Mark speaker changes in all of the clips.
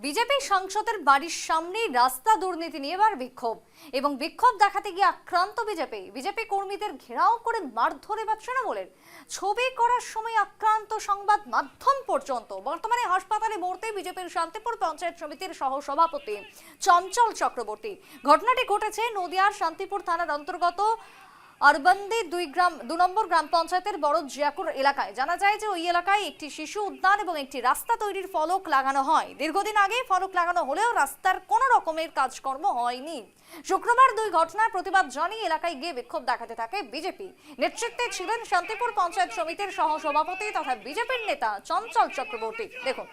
Speaker 1: BJP সাংসদের বাড়ির সামনে রাস্তা দুর্নীতি নিয়ে এবার বিক্ষোভ এবং বিক্ষোভ দেখাতে গিয়ে আক্রান্ত বিজেপি কর্মীদের ঘেরাও করে মারধর এবার তৃণমূলের। ছবি করার সময় আক্রান্ত সংবাদ মাধ্যম পর্যন্ত। বর্তমানে হাসপাতালে ভর্তি বিজেপির শান্তিপুর পঞ্চায়েত সমিতির সহসভাপতি চঞ্চল চক্রবর্তী। ঘটনাটি ঘটেছে নদিয়ার শান্তিপুর থানার অন্তর্গত আরবান্দি 2 নম্বর গ্রাম পঞ্চায়েতের বড় জিয়াকুর এলাকায়। জানা যায় যে ওই এলাকায় একটি শিশু উদ্যান এবং একটি রাস্তা তৈরির ফলক লাগানো হয়। দীর্ঘদিন আগে ফলক লাগানো হলেও রাস্তার কোনো রকমের কাজকর্ম হয়নি। শুক্রবার দুই ঘটনার প্রতিবাদ জানিয়ে এলাকায় গিয়ে বিক্ষোভ দেখাতে থাকে বিজেপি। নেতৃত্বে ছিলেন শান্তিপুর পঞ্চায়েত সমিতির সহসভাপতি তথা বিজেপির নেতা চঞ্চল চক্রবর্তী। দেখুন।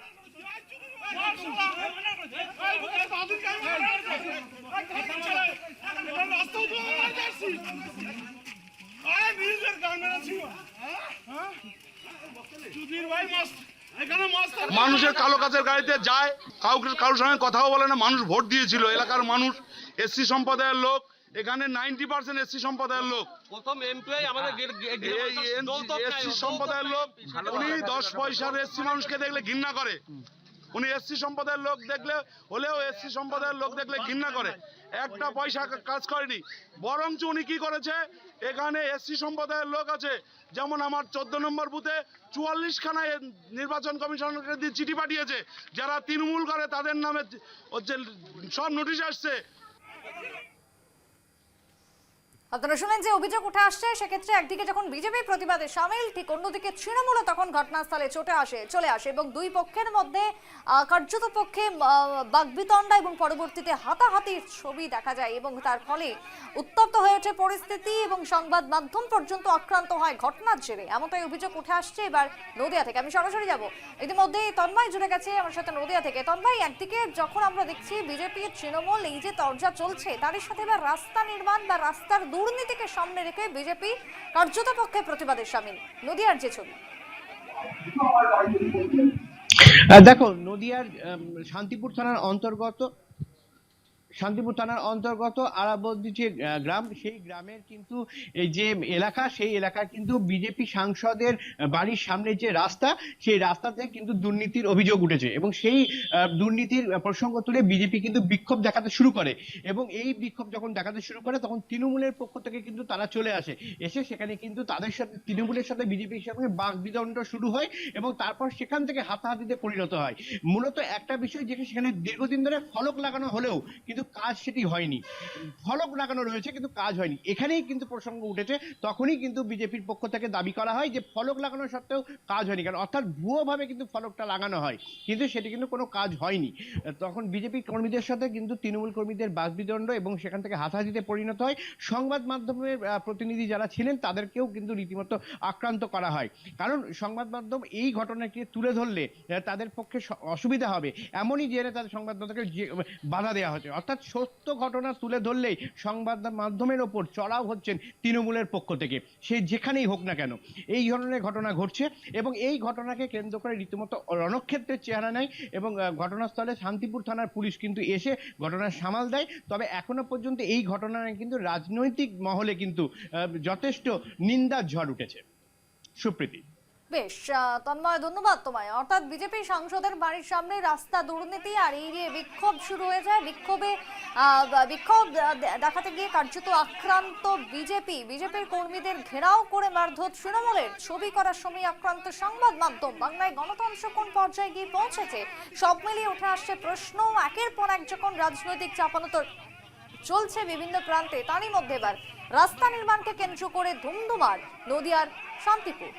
Speaker 2: মানুষের কালো কাজের গাড়িতে যায়, কারোর সঙ্গে কথাও বলে না। মানুষ ভোট দিয়েছিল, এলাকার মানুষ, এসসি সম্প্রদায়ের লোক, এখানে 90% এসসি সম্প্রদায়ের লোক।
Speaker 3: প্রথম এমপ্লয়ি আমাদের
Speaker 2: এসসি সম্প্রদায়ের লোক, উনি 10 পয়সার এসসি মানুষকে দেখলে ঘৃণা করে। উনি এসসি সম্প্রদায়ের লোক দেখলে হলেও এসসি সম্প্রদায়ের লোক দেখলে ঘৃণা করে। একটা পয়সা কাজ করেনি, বরঞ্চ উনি কি করেছে, এখানে এসসি সম্প্রদায়ের লোক আছে, যেমন আমার 14 নম্বর বুথে 44খানায় নির্বাচন কমিশনকে দিয়ে চিঠি পাঠিয়েছে। যারা তৃণমূল করে তাদের নামে হচ্ছে সব নোটিশ আসছে।
Speaker 1: আপনারা শুনেন যে অভিযোগ উঠে আসছে, সেক্ষেত্রে একদিকে যখন বিজেপি প্রতিবাদে সামিল, ঠিক অন্যদিকে তৃণমূল তখন ঘটনাস্থলে চলে আসে এবং দুই পক্ষের মধ্যে কার্যত পক্ষে বাগবিতণ্ডা এবং পরবর্তীতে হাতাহাতির ছবি দেখা যায় এবং তার ফলে উত্তপ্ত হয়ে ওঠে পরিস্থিতি এবং সংবাদ মাধ্যম পর্যন্ত আক্রান্ত হয় ঘটনার জেরে। এমনটাই অভিযোগ উঠে আসছে এবার নদিয়া থেকে। আমি সরাসরি যাব, ইতিমধ্যে তন্ময় জুড়ে গেছে আমার সাথে নদিয়া থেকে। তন্ময়, একদিকে যখন আমরা দেখছি বিজেপি তৃণমূল এই যে তরজা চলছে, তারই সাথে এবার রাস্তা নির্মাণ বা রাস্তার দুর্নীতিকে সামনে রেখে বিজেপি কার্যত পক্ষে প্রতিবাদের সামিল। নদিয়ার যে ছবি
Speaker 4: দেখো, নদিয়ার শান্তিপুর থানার অন্তর্গত আরাবন্দি যে গ্রাম, সেই গ্রামের কিন্তু এই যে এলাকা, সেই এলাকার কিন্তু বিজেপি সাংসদের বাড়ির সামনে যে রাস্তা, সেই রাস্তাতে কিন্তু দুর্নীতির অভিযোগ উঠেছে এবং সেই দুর্নীতির প্রসঙ্গ তুলে বিজেপি কিন্তু বিক্ষোভ দেখাতে শুরু করে এবং এই বিক্ষোভ যখন দেখাতে শুরু করে তখন তৃণমূলের পক্ষ থেকে কিন্তু তারা চলে এসে সেখানে কিন্তু তাদের সাথে, তৃণমূলের সাথে বিজেপির সঙ্গে বাকবিতণ্ড শুরু হয় এবং তারপর সেখান থেকে হাতাহাতিতে পরিণত হয়। মূলত একটা বিষয়, যেখানে সেখানে দীর্ঘদিন ধরে ফলক লাগানো হলেও কিন্তু কাজ সেটি হয়নি। ফলক লাগানো রয়েছে কিন্তু কাজ হয়নি। এখানেই কিন্তু প্রসঙ্গ উঠেছে, তখনই কিন্তু বিজেপির পক্ষ থেকে দাবি করা হয় যে ফলক লাগানো সত্ত্বেও কাজ হয়নি, কারণ অর্থাৎ ভুয়োভাবে কিন্তু ফলকটা লাগানো হয় কিন্তু সেটি কিন্তু কোনো কাজ হয়নি। তখন বিজেপি কর্মীদের সাথে কিন্তু তৃণমূল কর্মীদের বাকবিতণ্ড এবং সেখান থেকে হাতাহাতিতে পরিণত হয়। সংবাদ মাধ্যমের প্রতিনিধি যারা ছিলেন তাদেরকেও কিন্তু রীতিমতো আক্রান্ত করা হয়, কারণ সংবাদ মাধ্যম এই ঘটনাকে তুলে ধরলে তাদের পক্ষে অসুবিধা হবে এমনই জেনে তাদের সংবাদ মাধ্যমকে বাধা দেওয়া হচ্ছে। অর্থাৎ সত্য ঘটনা তুলে ধরলেই সংবাদ মাধ্যমের ওপর চড়াও হচ্ছেন তৃণমূলের পক্ষ থেকে, সে যেখানেই হোক না কেন। এই ধরনের ঘটনা ঘটছে এবং এই ঘটনাকে কেন্দ্র করে রীতিমতো রণক্ষেত্রের চেহারা নেয় এবং ঘটনাস্থলে শান্তিপুর থানার পুলিশ কিন্তু এসে ঘটনার সামাল দেয়। তবে এখনো পর্যন্ত এই ঘটনায় কিন্তু রাজনৈতিক মহলে কিন্তু যথেষ্ট নিন্দার ঝড় উঠেছে। সুপ্রীতি।
Speaker 1: বেশ, তন্ময়, ধন্যবাদ তোমায়। অর্থাৎ বিজেপি সাংসদের বাড়ির সামনে রাস্তা দুর্নীতি আর এই নিয়ে বিক্ষোভ শুরু হয়ে যায়। বিক্ষোভ দেখাতে গিয়ে কার্যত আক্রান্ত বিজেপির কর্মীদের ঘেরাও করে মারধর তৃণমূলের। ছবি করার সময় আক্রান্ত সংবাদ মাধ্যম। বাংলায় গণতন্ত্র কোন পর্যায়ে গিয়ে পৌঁছেছে, সব মিলিয়ে উঠে আসছে প্রশ্ন। একের পর এক যখন রাজনৈতিক চাপানোতর চলছে বিভিন্ন প্রান্তে, তারই মধ্যে এবার রাস্তা নির্মাণকে কেন্দ্র করে ধুমধুমার নদিয়ার শান্তিপুর।